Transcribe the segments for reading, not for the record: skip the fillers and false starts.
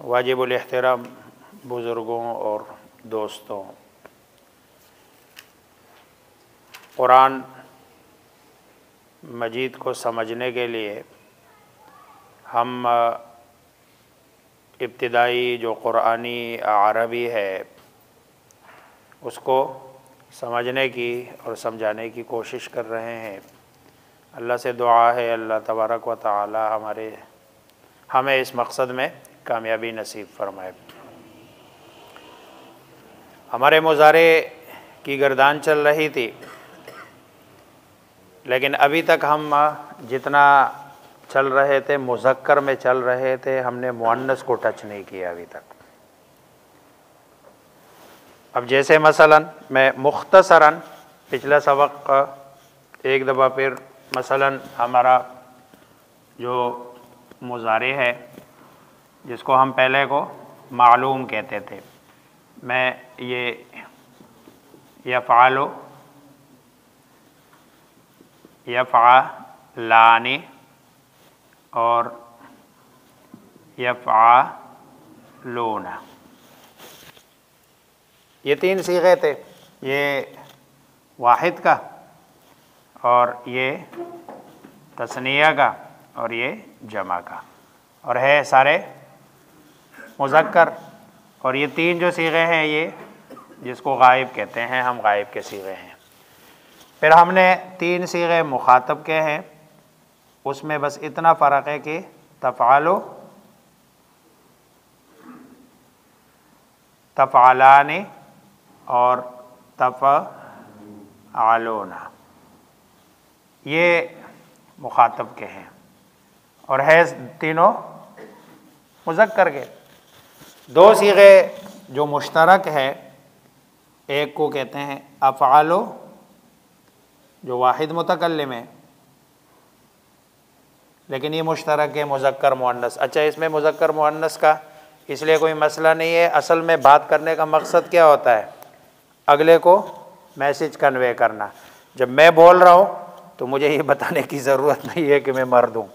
वाजिबुल एहतराम बुज़ुर्गों और दोस्तों, कुरान मजीद को समझने के लिए हम इब्तिदाई जो कुरानी अरबी है उसको समझने की और समझाने की कोशिश कर रहे हैं। अल्लाह से दुआ है अल्लाह तबारक व तआला हमें इस मकसद में कामयाबी नसीब फरमाए। हमारे मुजारे की गर्दान चल रही थी, लेकिन अभी तक हम जितना चल रहे थे मुज़क्कर में चल रहे थे, हमने मुअन्नस को टच नहीं किया अभी तक। अब जैसे मसलन मैं मुख्तसरन पिछला सबक एक दफ़ा फिर मसलन हमारा जो मुजारे है जिसको हम पहले को मालूम कहते थे, मैं ये यफ़अलु यफ़अलानी और यफ़अलूना, ये तीन सीगे थे, ये वाहिद का और ये तस्निया का और ये जमा का, और है सारे मुज़क्कर। और ये तीन जो सीगे हैं ये जिसको गायब कहते हैं, हम गायब के सीगे हैं। फिर हमने तीन सीगे मुखातब के हैं, उसमें बस इतना फ़र्क है कि तफ़अलु, तफ़अलानी और तफ़अलूना, ये मुखातब के हैं और है तीनों मुज़क्कर के। दो सीगे जो मुश्तरक है, एक को कहते हैं अफ़अलु जो वाहिद मुतकल्लिम है, लेकिन ये मुश्तरक है मुज़क्कर मुअन्नस। अच्छा, इसमें मुज़क्कर मुअन्नस का इसलिए कोई मसला नहीं है। असल में बात करने का मकसद क्या होता है? अगले को मैसेज कन्वे करना। जब मैं बोल रहा हूँ तो मुझे ये बताने की ज़रूरत नहीं है कि मैं मर्द हूँ।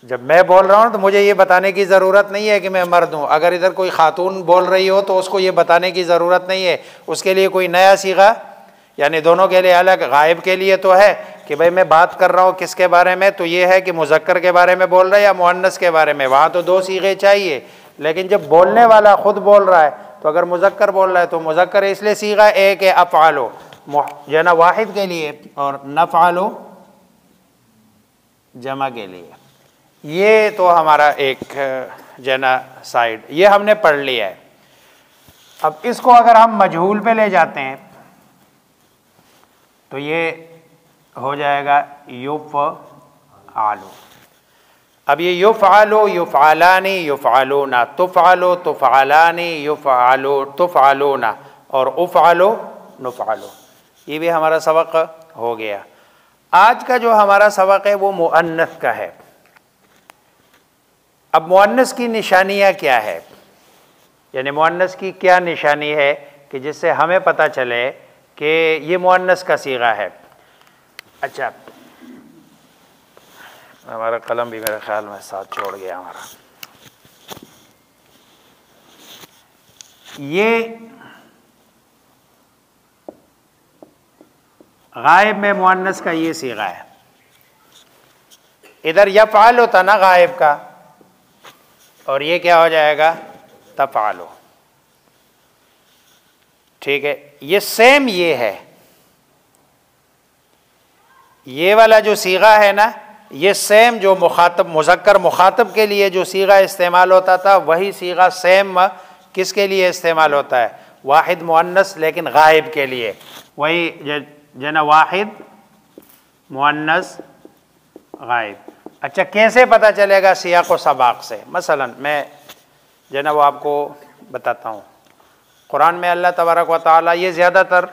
जब मैं बोल रहा हूँ तो मुझे ये बताने की ज़रूरत नहीं है कि मैं मर्द हूँ। अगर इधर कोई ख़ातून बोल रही हो तो उसको ये बताने की ज़रूरत नहीं है। उसके लिए कोई नया सीगा, यानी दोनों के लिए अलग। गायब के लिए तो है कि भाई मैं बात कर रहा हूँ किसके बारे में, तो ये है कि मुज़क्कर के बारे में बोल रहा है या मुअन्नस के बारे में, वहाँ तो दो सीगे चाहिए। लेकिन जब बोलने वाला ख़ुद बोल रहा है तो अगर मुज़क्कर बोल रहा है तो मुज़क्कर इसलिए सीगा एक है अफ़अलु जो ना वाहिद के लिए और नफ़अलु जमा के लिए। ये तो हमारा एक जना साइड, ये हमने पढ़ लिया है। अब इसको अगर हम मजहूल पे ले जाते हैं तो ये हो जाएगा युफ़अलु। अब ये युफ़अलु, युफ़अलानी, युफ़अलूना, तुफ़अलु, तुफ़अलानी, युफ़अलु, तुफ़अलूना और उफ़अलु, नुफ़अलु, ये भी हमारा सबक हो गया। आज का जो हमारा सबक है वो मुअन्नस का है। अब मुअन्नस की निशानियाँ क्या है, यानी मुअन्नस की क्या निशानी है कि जिससे हमें पता चले कि ये मुअन्नस का सीगा है। अच्छा, हमारा कलम भी मेरे ख्याल में साथ छोड़ गया हमारा। ये गायब में मुअन्नस का ये सीगा है। इधर यफ़अल होता ना गायब का, और ये क्या हो जाएगा तफ़अलु। ठीक है, ये सेम ये है, ये वाला जो सीगा है ना, ये सेम जो मुखातब मुज़क्कर मुखातब के लिए जो सीगा इस्तेमाल होता था, वही सीगा सेम किसके लिए इस्तेमाल होता है, वाहिद मुअन्नस लेकिन गायब के लिए। वही जना वाहिद मुअन्नस गायब। अच्छा, कैसे पता चलेगा सियाक़ व सबाक़ से? मसलन मैं जना वो आपको बताता हूँ। कुरान में अल्लाह तबारक व तआला, ये ज़्यादातर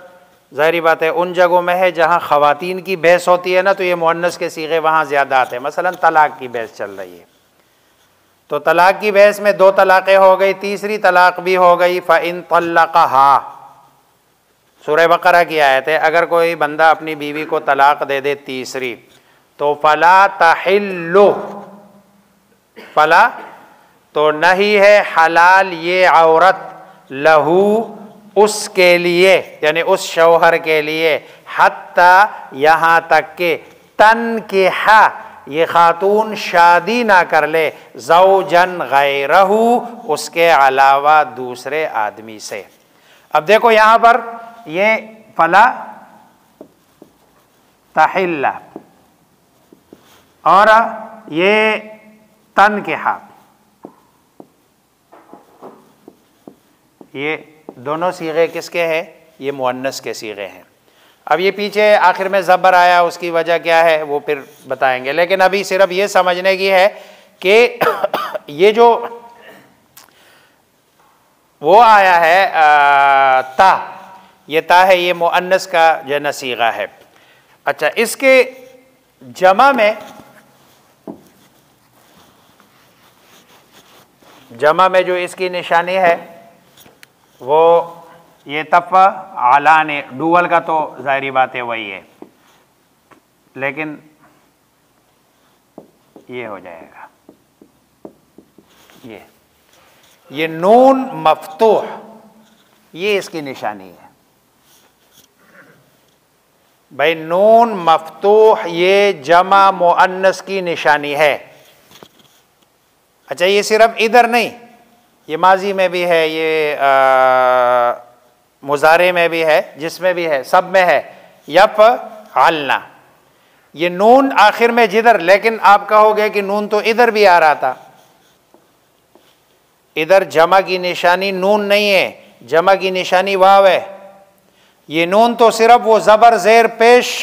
ज़ाहिरी बात है उन जगहों में है जहाँ ख़वातीन की बहस होती है ना, तो ये मुअन्नस के सीगे वहाँ ज़्यादा आते हैं। मसलन तलाक़ की बहस चल रही है, तो तलाक़ की बहस में 2 तलाक़ें हो गई, तीसरी तलाक़ भी हो गई। फ़इन तल्लक़हा, सूरह बक़रा की आयत है, अगर कोई बंदा अपनी बीवी को तलाक़ दे दे तीसरी, तो फ़ला तहिल्लु, फ़ला तो नहीं है हलाल ये औरत, लहू उसके लिए, यानी उस शौहर के लिए, हत्ता यहाँ तक के तनकिहा, ये खातून शादी ना कर ले, ज़ौजन गैरहू, उसके अलावा दूसरे आदमी से। अब देखो यहाँ पर ये फला तहिल्ला और ये तनकिहा, ये दोनों सीगे किसके हैं? ये मुअन्नस के सीगे हैं। अब ये पीछे आखिर में ज़बर आया, उसकी वजह क्या है वो फिर बताएंगे, लेकिन अभी सिर्फ ये समझने की है कि ये जो वो आया है ता, ये ता है, ये मुअन्नस का जो नसीगा है। अच्छा, इसके जमा में जो इसकी निशानी है वो ये तफ़ा आलाने, डुअल का तो ज़ाहिरी बात है वही है, लेकिन ये हो जाएगा, ये नून मफ्तूह, ये इसकी निशानी है भाई। नून मफ्तूह ये जमा मुअन्नस की निशानी है। अच्छा, ये सिर्फ इधर नहीं, ये माजी में भी है, ये मुजारे में भी है, जिसमें भी है, सब में है यफ़अलना। ये नून आखिर में जिधर, लेकिन आप कहोगे कि नून तो इधर भी आ रहा था, इधर जमा की निशानी नून नहीं है, जमा की निशानी वाव है। ये नून तो सिर्फ वो ज़बर ज़ेर पेश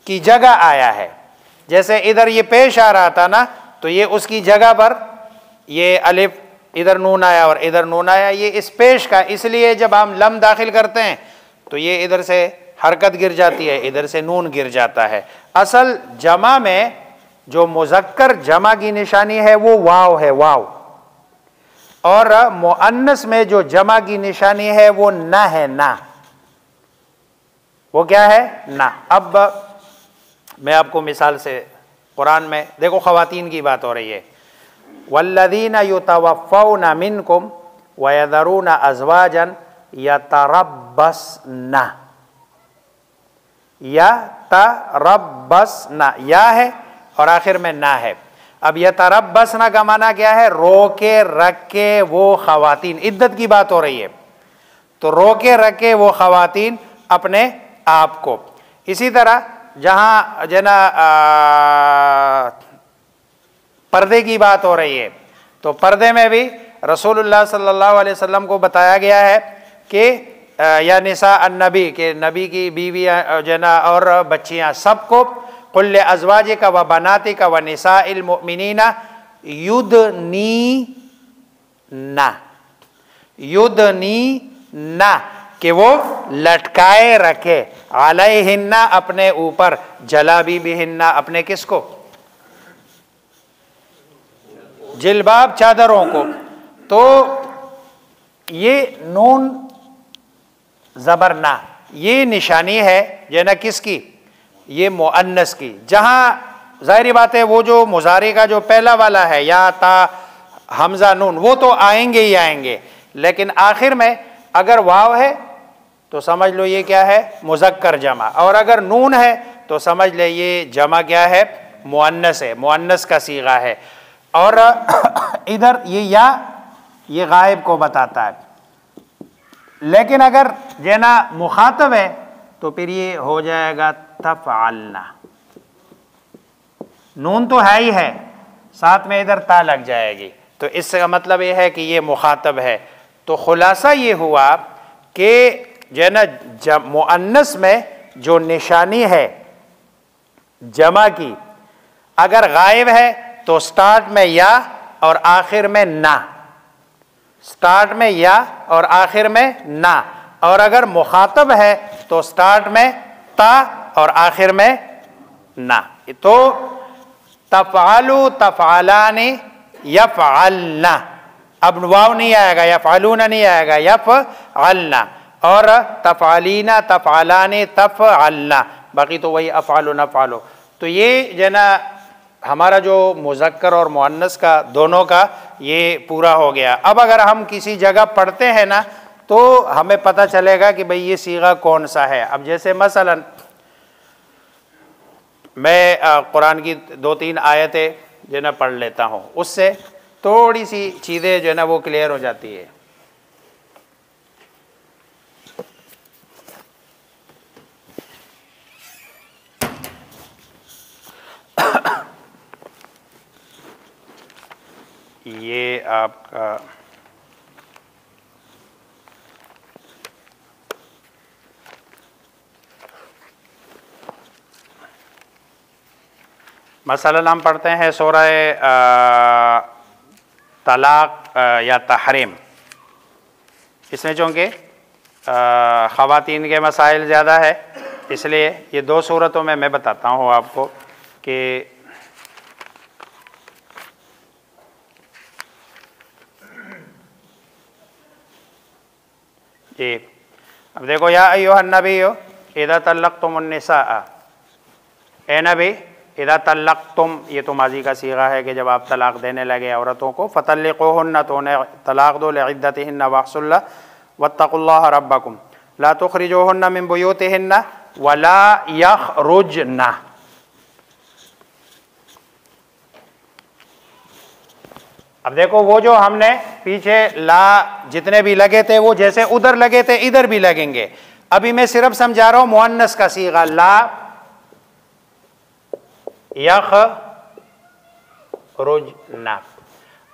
की जगह आया है, जैसे इधर ये पेश आ रहा था ना, तो ये उसकी जगह पर ये अलिफ, इधर नून आया और इधर नून आया, ये इस पेश का। इसलिए जब हम लम दाखिल करते हैं तो ये इधर से हरकत गिर जाती है, इधर से नून गिर जाता है। असल जमा में जो मुज़क्कर जमा की निशानी है वो वाव है, वाव, और मुअन्नस में जो जमा की निशानी है वो ना है, ना। वो क्या है? ना। अब मैं आपको मिसाल से, कुरान में देखो ख़वातीन की बात हो रही है, वल्लज़ीना युतवफ़्फ़ौना मिनकुम वयज़रूना अज़वाजन यतरब्बसना, यतरब्बसना, या है और आखिर में ना है। अब यतरब्बसना का माना क्या है? रोके रखे वो ख़वातीन, इद्दत की बात हो रही है, तो रोके रखे वो ख़वातीन अपने आप को। इसी तरह जहाँ जना पर्दे की बात हो रही है, तो पर्दे में भी रसूलुल्लाह सल्लल्लाहु अलैहि वसल्लम को बताया गया है कि या निसा अन्नबी, के नबी की बीवियाँ जना और बच्चियाँ सबको, कुल्ले अज़वाजिका व बनातिका व निसाइल मुमिनीना युदनीना, युदनीना, कि वो लटकाए रखे, अलैहिन्ना, अपने ऊपर, जलाबी बिहिन्ना, अपने किसको? जिलबाब, चादरों को। तो ये नून ज़बरना, ये निशानी है जना किसकी? ये मुअन्नस की। जहाँ ज़ाहिरी बात है वो जो मुज़ारी का जो पहला वाला है, या ता हमज़ा नून, वो तो आएंगे ही आएंगे, लेकिन आखिर में अगर वाव है तो समझ लो ये क्या है? मुज़क्कर जमा, और अगर नून है तो समझ ले ये जमा क्या है? मुअन्नस है, मुअन्नस का सीगा है। और इधर ये या ये गायब को बताता है। लेकिन अगर जना मुखातब है तो फिर ये हो जाएगा तफ़अलना। नून तो है ही है, साथ में इधर ता लग जाएगी, तो इसका मतलब ये है कि ये मुखातब है। तो खुलासा ये हुआ कि जना मुअन्नस में जो निशानी है जमा की, अगर गायब है तो स्टार्ट में या और आखिर में ना, स्टार्ट में या और आखिर में ना। और अगर मुखातब है तो स्टार्ट में ता और आखिर में ना। तो तफ़अलु तफ़अलानी यफ़अलना, अब वाव नहीं आएगा, यफ़अलूना नहीं आएगा, यफ़अलना। और तफ़अलीना तफ़अलानी तफ़अलना, बाकी तो वही अफ़अलु नफ़अलु। तो ये जना हमारा जो मुज़क्कर और मुअन्नस का दोनों का ये पूरा हो गया। अब अगर हम किसी जगह पढ़ते हैं ना तो हमें पता चलेगा कि भाई ये सीगा कौन सा है। अब जैसे मसलन मैं कुरान की 2-3 आयतें जो ना पढ़ लेता हूँ, उससे थोड़ी सी चीज़ें जो है ना वो क्लियर हो जाती है। ये आपका मसलन हम पढ़ते हैं सूरह तलाक या तहरीम। इसमें चूँकि ख़वातीन के मसाइल ज़्यादा है, इसलिए ये 2 सूरतों में मैं बताता हूँ आपको कि जी। अब देखो, या अय्युहन नबी इज़ा तल्लक़्तुमुन निसा, ए नबी इज़ा तल्लक़्तुम, ये तो माजी का सीगा है कि जब आप तलाक़ देने लगे औरतों को, फ़तल्लिक़ूहुन्ना, तो उन्हें तलाक़ दो, लिइद्दतिहिन्ना वहसुल्ला वत्तक़ुल्लाह रब्बकुम ला तुख़रिजूहुन्ना मिन बुयूतिहिन्ना वला यख़रुजना। अब देखो, वो जो हमने पीछे ला जितने भी लगे थे वो जैसे उधर लगे थे इधर भी लगेंगे। अभी मैं सिर्फ समझा रहा हूं मुअन्नस का सीगा, ला यख़रुजना।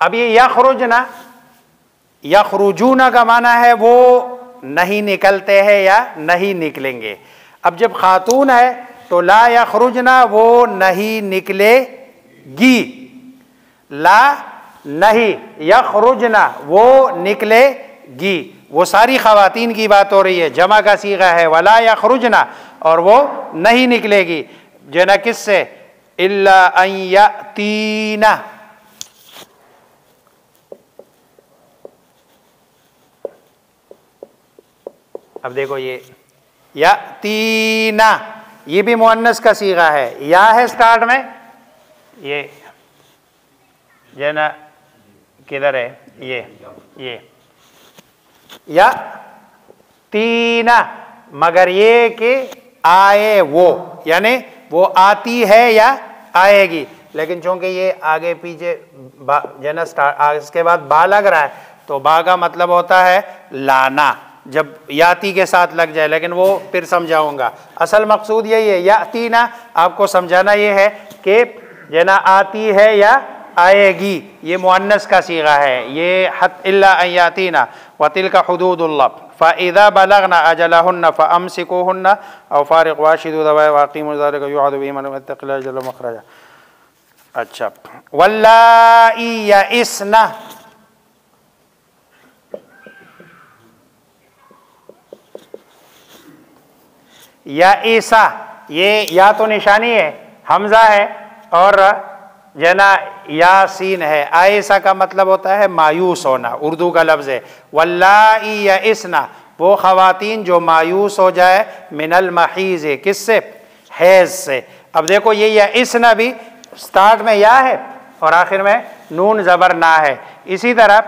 अब ये यख़रुजना, यख़रुजूना का माना है वो नहीं निकलते हैं या नहीं निकलेंगे। अब जब खातून है तो ला यख़रुजना, वो नहीं निकलेगी, ला नहीं, यख़रुजना वो निकलेगी। वो सारी ख़वातीन की बात हो रही है, जमा का सीगा है वला यख़रुजना, और वो नहीं निकलेगी जना किससे, इल्ला अन यअतीना। अब देखो, ये यअतीना ये भी मुअन्नस का सीगा है, या है स्टार्ट में, ये जना किधर है, ये या तीना, मगर ये कि आए वो, यानी वो आती है या आएगी। लेकिन चूंकि ये आगे पीछे जना इसके बाद बा लग रहा है, तो बा का मतलब होता है लाना, जब याती के साथ लग जाए, लेकिन वो फिर समझाऊंगा। असल मकसूद यही है, यातीना आपको समझाना ये है कि जना आती है या आएगी, ये मुअन्नस का सीगा है। ये हत इल्ला अन यातीना व तिलका हुदूदुल्लाह फ़इज़ा बलगना अजलहुन्ना फ़अम्सिकूहुन्ना औ फ़ारिक़ू वाशिदू दवा वाक़ीमू ज़ालिका युअदु बिही मन यत्तक़िल्लाह जल मख़रजा। अच्छा, वल्लाई यइस्ना, यइसा, ये या तो निशानी है, हमजा है और जना यासीन है। आयसा का मतलब होता है मायूस होना, उर्दू का लफ्ज़ है। वल्लाई यइस्ना, वो ख़वातीन जो मायूस हो जाए, मिनल महीज़, किससे, हैज़ से। अब देखो, ये यइस्ना भी स्टार्ट में या है और आखिर में नून ज़बर ना है। इसी तरह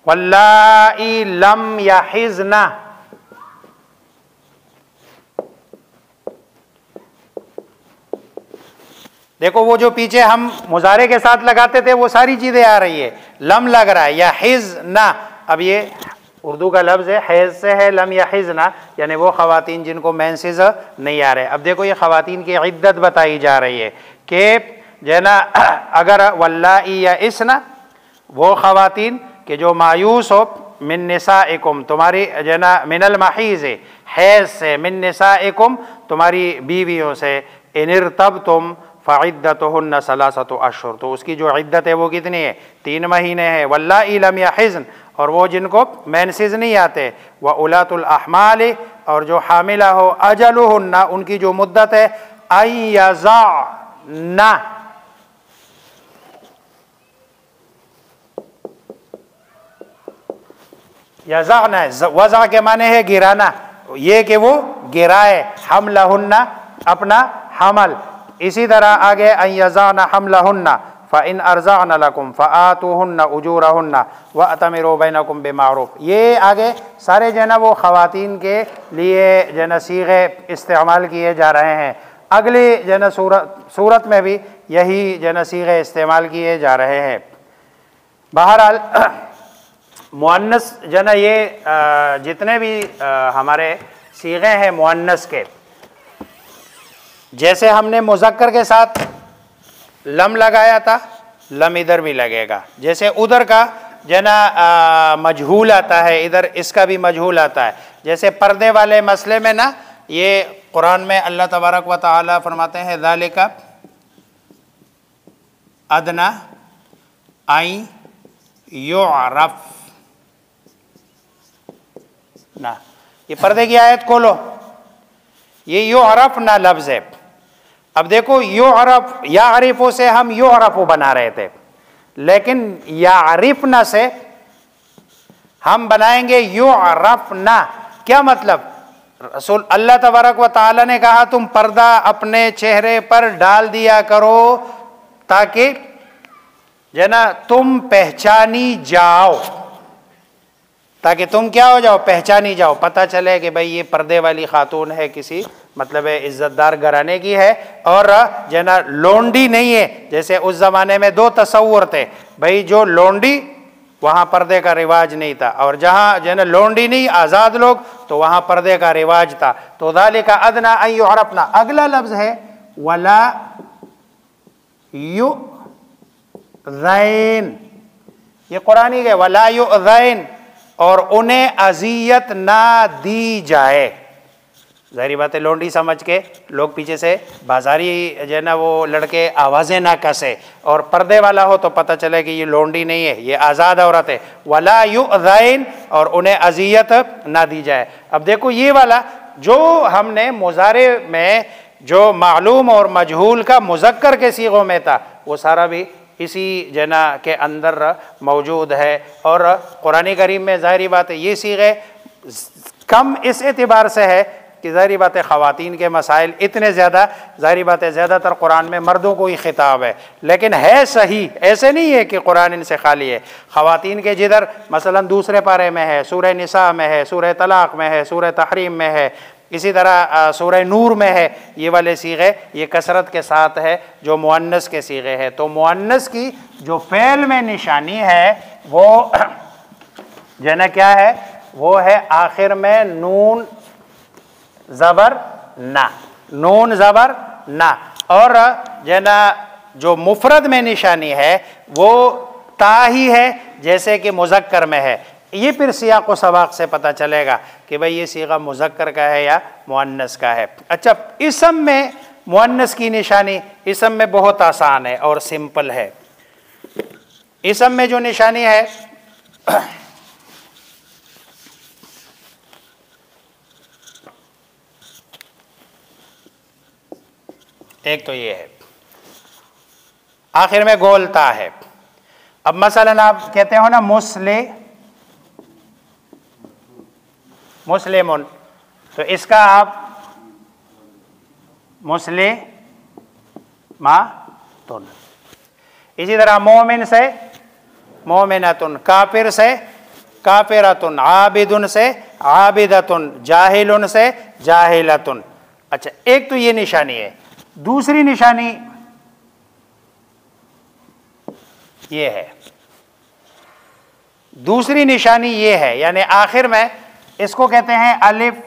वल्लाई लम यहिज़ना, देखो वो जो पीछे हम मुजारे के साथ लगाते थे वो सारी चीज़ें आ रही है, लम लग रहा है, या हिज ना, अब ये उर्दू का लफ्ज़ है, हैज़ से है, लम या हिज ना, यानी वो ख़वातीन जिनको मेंसेस नहीं आ रहे। अब देखो ये ख़वातीन की इद्दत बताई जा रही है कि जो है ना, अगर वल्लाई या इसना, वो ख़वातीन कि जो मायूस हो, मिन निसाइकुम, तुम्हारी जो है ना, मिनल महीज़, हैज़ से, मिन निसाइकुम, तुम्हारी बीवियों से, इनिरतबतुम फ़इद्दतुहुन्ना सलासतु अशहुर, तो उसकी जो इद्दत है वो कितनी है, 3 महीने है। वल्लाई लम यहिज़्न, और वो जिनको मेंसेस नहीं आते, व उलातुल अहमाल, और जो हामिला हो, अजलुहुन्ना, उनकी जो मुद्दत है, अयज़अना, यज़अना, वज़अ के माने है गिराना, ये कि वो गिराए, हमलहुन्ना, अपना हमल। इसी तरह आगे अयज़अना हमलहुन्ना फ़इन अर्ज़अना लकुम फ़आतूहुन्ना उजूरहुन्ना वअतमिरू बैनकुम बिमारूफ। ये आगे सारे जो है ना वो ख़वातीन के लिए जो है ना सीग़े इस्तेमाल किए जा रहे हैं। अगली जो है ना सूरत में भी यही जो है ना सीग़े इस्तेमाल किए जा रहे हैं। बहरहाल मुअन्नस जो है ना ये जितने भी हमारे सीग़े हैं मुअन्नस के, जैसे हमने मुज़क्कर के साथ लम लगाया था, लम इधर भी लगेगा। जैसे उधर का जो है ना मजहूल आता है, इधर इसका भी मजहूल आता है। जैसे पर्दे वाले मसले में ना, ये कुरान में अल्लाह तबारक व तआला फरमाते हैं ज़ालिका अदना आई युअरफ ना, ये पर्दे की आयत खोलो, ये युअरफ ना लफ्ज़ है। अब देखो युअरफ, यारिफो से हम युअरफो बना रहे थे, लेकिन यारिफना से हम बनाएंगे युअरफना। क्या मतलब, रसूल अल्लाह तबारक व तआला ने कहा तुम पर्दा अपने चेहरे पर डाल दिया करो ताकि जो ना तुम पहचानी जाओ, ताकि तुम क्या हो जाओ, पहचानी जाओ, पता चले कि भाई ये पर्दे वाली खातून है, किसी मतलब है इज्जतदार घराने की है, और जो ना लोंडी नहीं है। जैसे उस ज़माने में 2 तस्वुर थे, भाई जो लोंडी वहाँ पर्दे का रिवाज नहीं था, और जहाँ जो ना लोंडी नहीं, आज़ाद लोग, तो वहाँ पर्दे का रिवाज था। तो ज़ालिका अदना अन युअरफना। अगला लफ्ज़ है वला युज़ैन, ये कुरानी है, वला युज़ैन, और उन्हें अजियत ना दी जाए। ज़ाहिर बात है लोंडी समझ के लोग पीछे से बाजारी जो है ना वो लड़के आवाज़ें ना कसे, और पर्दे वाला हो तो पता चले कि ये लोंडी नहीं है, ये आज़ाद औरत है। वला युज़ैन, और उन्हें अजियत ना दी जाए। अब देखो ये वाला जो हमने मुज़ारे में जो मालूम और मजहूल का मुज़क्कर के सीगों में था, वो सारा भी इसी जना के अंदर मौजूद है। और कुरान करीम में ज़ाहिर बात है ये सीगे कम इस एतबार से है कि ज़ाहिर बात है ख़वातीन के मसाइल इतने ज़्यादा, ज़ाहिर बात है ज़्यादातर कुरान में मर्दों को ही खिताब है, लेकिन है सही, ऐसे नहीं है कि कुरान इनसे खाली है। ख़वातीन के जिधर मसलन दूसरे पारे में है, सूरह निसा में है, सूरह तलाक़ में है, सूरह तहरीम में है, इसी तरह सूरह नूर में है, ये वाले सीगे ये कसरत के साथ है जो मुअन्नस के सीगे है। तो मुअन्नस की जो फ़ेल में निशानी है वो जो ना क्या है, वो है आखिर में नून ज़बर ना, नून ज़बर ना, और जो ना जो मुफरद में निशानी है वो ता ही है जैसे कि मुज़क्कर में है। ये फिर सियाक़ व सबाक़ से पता चलेगा कि भाई ये सीगा मुज़क्कर का है या मुअन्नस का है। अच्छा, इसम में मुअन्नस की निशानी इसम में बहुत आसान है और सिंपल है। इसम में जो निशानी है एक तो ये है, आखिर में गोलता है। अब मसलन आप कहते हो ना मुस्लिमुन, तो इसका आप मुस्लिमातुन। इसी तरह मोमिन से मोमिनतुन, काफिर से काफिरतुन, आबिदुन से आबिदतुन, जाहिलुन से जाहिलतुन। अच्छा, एक तो ये निशानी है। दूसरी निशानी ये है। दूसरी निशानी ये है, यानी आखिर में इसको कहते हैं अलिफ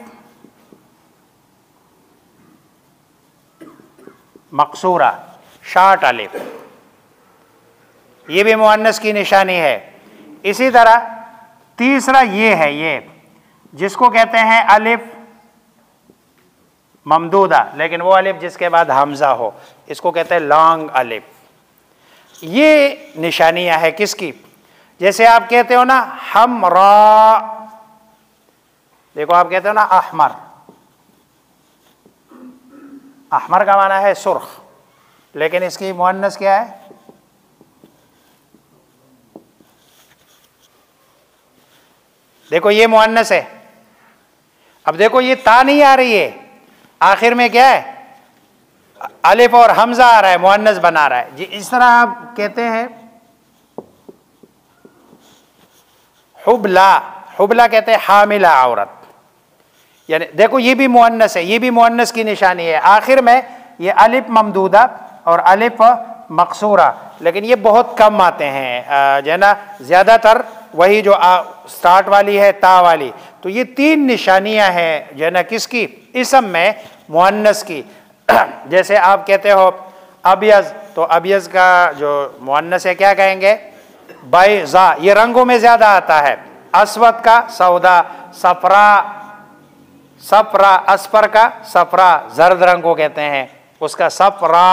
मकसूरा, शार्ट अलिफ, ये भी मुअन्नस की निशानी है। इसी तरह तीसरा ये है, ये जिसको कहते हैं अलिफ ममदूदा, लेकिन वो अलिफ जिसके बाद हमजा हो, इसको कहते हैं लॉन्ग अलिफ। ये निशानियां है किसकी? जैसे आप कहते हो ना हमरा, देखो आप कहते हो ना अहमर, अहमर का माना है सुर्ख, लेकिन इसकी मुअन्नस क्या है? देखो ये मुअन्नस है। अब देखो ये ता नहीं आ रही है, आखिर में क्या है? अलिफ और हमजा आ रहा है, मुअन्नस बना रहा है जी। इस तरह आप कहते हैं हुबला, हुबला कहते हैं हामिला औरत, यानी देखो ये भी मुअन्नस है, ये भी मुअन्नस की निशानी है। आखिर में ये अलिफ ममदूदा और अलिफ मकसूरा, लेकिन ये बहुत कम आते हैं जो है ना, ज़्यादातर वही जो स्टार्ट वाली है ता वाली। तो ये तीन निशानियां हैं जो है ना किसकी? इसम में मुअन्नस की। जैसे आप कहते हो अबियज, तो अबियज का जो मुअन्नस है क्या कहेंगे? बैज़ा, ये रंगों में ज़्यादा आता है। अस्वद का सौदा, सफरा, सफरा, अस्पर का सफरा, जर्द रंग को कहते हैं, उसका सफरा,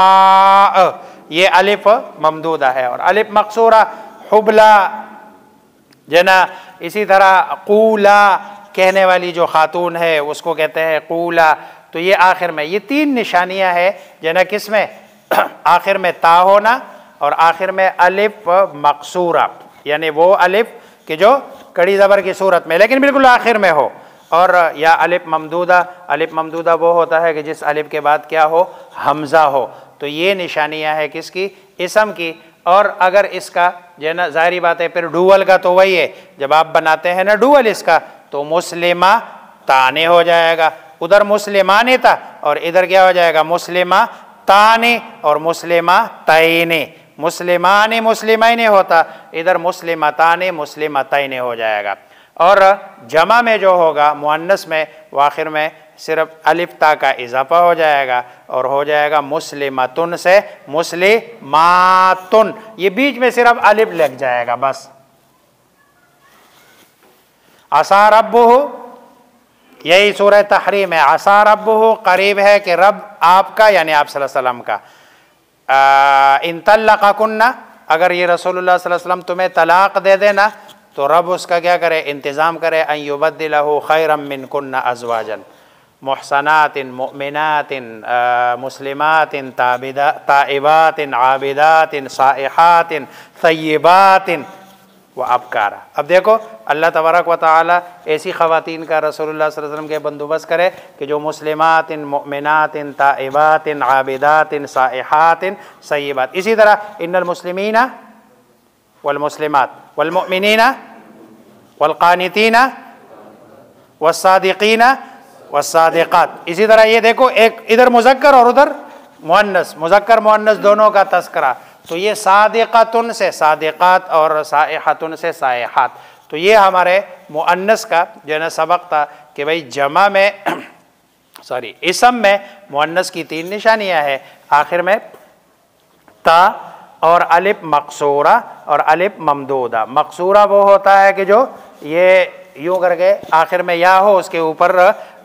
ये अलिफ ममदूदा है। और अलिफ मकसूरा हुबला जना, इसी तरह कूला कहने वाली जो खातून है उसको कहते हैं कूला। तो ये आखिर में ये तीन निशानियां है जना किसमें? आखिर में ता होना और आखिर में अलिफ मकसूरा, यानी वो अलिफ कि जो कड़ी ज़बर की सूरत में लेकिन बिल्कुल आखिर में हो। और या अलिफ ममदूदा, अलिफ ममदूदा वो होता है कि जिस अलिफ के बाद क्या हो? हमज़ा हो। तो ये निशानियां है किसकी? इसम की। और अगर इसका जो है ना, ज़ाहिरी बात है फिर डुअल का तो वही है, जब आप बनाते हैं ना डुअल इसका, तो मुस्लिमा ताने हो जाएगा, उधर मुस्लिमाने था और इधर क्या हो जाएगा? मुस्लिमा ताने और मुस्लिमा तैने। मुस्लिमाने मुस्लिमाने होता, इधर मुस्लिमताने मुस्लिमतैने हो जाएगा। और जमा में जो होगा मुअन्नस में, वो आखिर में सिर्फ अलिफ ता का इजाफा हो जाएगा और हो जाएगा मुस्लिमतुन से मुस्लिमातुन, ये बीच में सिर्फ अलिफ लग जाएगा बस। असा रब्बुहु, यही सूरह तहरीम है। असा रब्बुहु, करीब है कि रब आपका, यानी आप सल्लल्लाहु अलैहि वसल्लम का, इन तल्लक़कुन्ना, अगर ये रसूलुल्लाह सल्लल्लाहु अलैहि वसल्लम तुम्हें तलाक दे देना तो रब उसका क्या करे? इंतज़ाम करे, अन युबद्दिलहु खैरम मिनकुन्ना अज़वाजन मुहसनातिन मुमिनातिन मुस्लिमातिन ताइबातिन आबिदातिन साइहातिन तय्यिबातिन व अबकारा। अब देखो अल्लाह तबारक व तआला ऐसी ख़वातीन का रसूलुल्लाह सल्लल्लाहु अलैहि वसल्लम के बंदोबस्त करे कि जो मुस्लिमातिन मुमिनातिन ताइबातिन आबिदातिन साइहातिन सय्यिबात। इसी तरह इन्नल मुस्लिमीना वल मुस्लिमात वल मुमिनीना वल क़ानितीना वस्सादिक़ीना वस्सादिक़ात। इसी तरह ये देखो, एक इधर मुज़क्कर और उधर मुअन्नस, मुज़क्कर मुअन्नस दोनों का तस्करा। तो ये सादिक़ातुन से सादिक़ात और साइहातुन से साइहात। तो ये हमारे मुअन्नस का जो है ना सबक था कि भाई जमा में सॉरी इसम में मुअन्नस की तीन निशानियां हैं, आखिर में ता और अलिफ मकसूरा और अलिफ ममदूदा। मकसूरा वो होता है कि जो ये यूँ करके आखिर में या हो, उसके ऊपर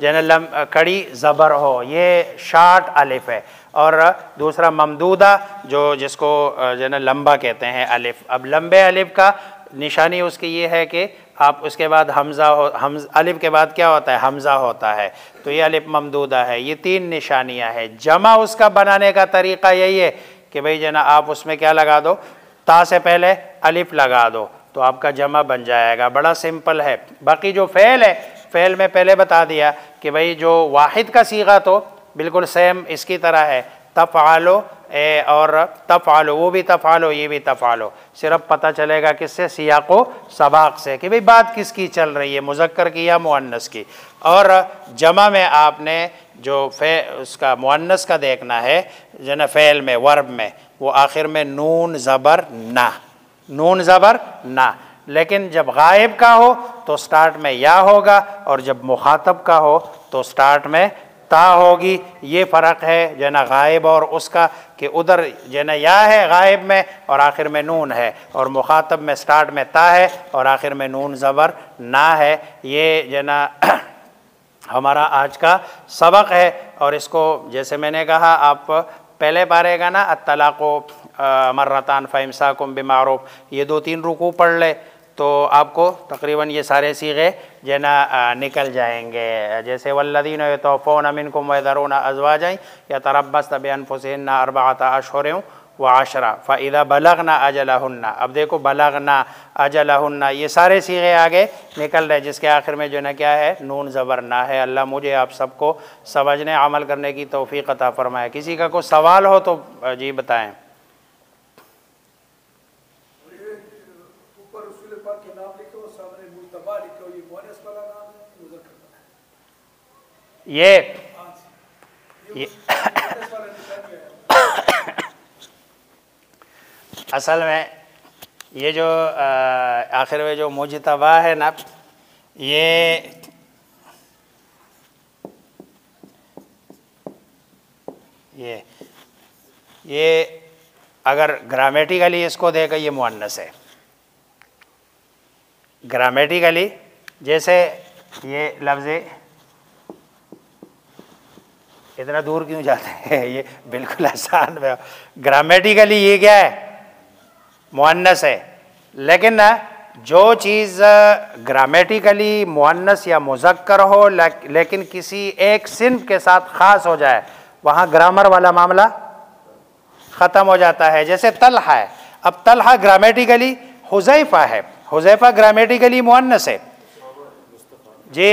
जन कड़ी ज़बर हो, ये शार्ट अलिफ है। और दूसरा ममदूदा जो जिसको जन लंबा कहते हैं अलिफ। अब लंबे अलिफ का निशानी उसकी ये है कि आप उसके बाद हमज़ा हो, अलिफ के बाद क्या होता है? हमज़ा होता है, तो ये अलिफ ममदूदा है। ये तीन निशानियां हैं। जमा उसका बनाने का तरीक़ा यही है कि भाई जना आप उसमें क्या लगा दो? ता से पहले अलिफ लगा दो तो आपका जमा बन जाएगा, बड़ा सिंपल है। बाकी जो फ़ेल है, फ़ेल में पहले बता दिया कि भाई जो वाहिद का सीगा तो बिल्कुल सेम इसकी तरह है, तफ़आलो और तफ़आलो, वो भी तफ़आलो ये भी तफ़आलो। सिर्फ पता चलेगा किससे? सियाक़ो सबाक़ से कि भाई बात किसकी चल रही है, मुज़क्कर की या मुअन्नस की। और जमा में आपने जो उसका मुअन्नस का देखना है जना फ़ेल में, वर्ब में, वो आखिर में नून ज़बर ना, नून ज़बर ना। लेकिन जब गायब का हो तो स्टार्ट में या होगा, और जब मुखातब का हो तो स्टार्ट में ता होगी। ये फ़र्क है जो ना गायब और उसका, कि उधर जो ना या है गायब में और आखिर में नून है, और मुखातब में स्टार्ट में ता है और आखिर में नून ज़बर ना है। ये जो ना हमारा आज का सबक है। और इसको जैसे मैंने कहा, आप पहले पारे का ना अत्तलाक़ु मर्रतान फ़इम्साकुम बिमारूफ़, ये 2-3 रुकू पढ़ ले तो आपको तकरीबन ये सारे सीगे जो ना निकल जाएंगे। जैसे वल्लज़ीना यतवफ़ौना मिनकुम व यज़रूना अज़वाजन यतरब्बस्न बिअन्फुसिहिन्ना अर्बअता अशहुरिन व अशरा फ़इज़ा बलगना अजलहुन्ना। अब देखो बलगना अजलहुन्ना, ये सारे सीगे आगे निकल रहे, जिसके आखिर में जो ना क्या है, नून ज़बर ना है। अल्लाह मुझे आप सबको समझने अमल करने की तौफ़ीक़ अता फ़रमाए। किसी का कोई सवाल हो तो जी बताएँ। ये असल में ये जो आखिर में जो मुजतबा है ना, ये अगर ग्रामेटिकली इसको देखा, ये मुअन्नस है ग्रामेटिकली। जैसे ये लफ्ज़, इतना दूर क्यों जाते हैं, ये बिल्कुल आसान है। ग्रामेटिकली ये क्या है, मुअन्नस है। लेकिन ना जो चीज़ ग्रामेटिकली मुअन्नस या मुज़क्कर हो लेकिन किसी एक सिन्फ के साथ ख़ास हो जाए, वहाँ ग्रामर वाला मामला ख़त्म हो जाता है। जैसे तलहा है, अब तलहा ग्रामेटिकली हुज़ैफ़ा है, हुज़ैफ़ा ग्रामेटिकली मुअन्नस है। जे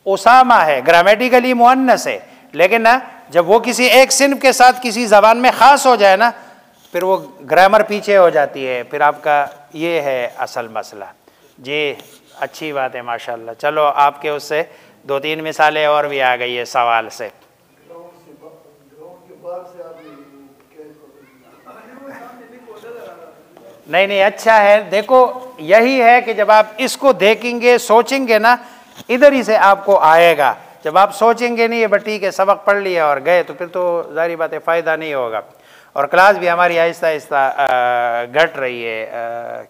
उसामा है ग्रामेटिकली मुअन्नस है, लेकिन ना जब वो किसी एक सिन्फ के साथ किसी ज़बान में ख़ास हो जाए ना, फिर वो ग्रामर पीछे हो जाती है। फिर आपका ये है असल मसला। जी अच्छी बात है माशाल्लाह। चलो आपके उससे 2-3 मिसालें और भी आ गई है सवाल से। नहीं अच्छा है। देखो यही है कि जब आप इसको देखेंगे सोचेंगे ना, इधर ही से आपको आएगा। जब आप सोचेंगे नहीं, ये ठीक है सबक पढ़ लिया और गए, तो फिर तो ज़ाहिर बात है फ़ायदा नहीं होगा। और क्लास भी हमारी आहिस्ता आहिस्ता घट रही है।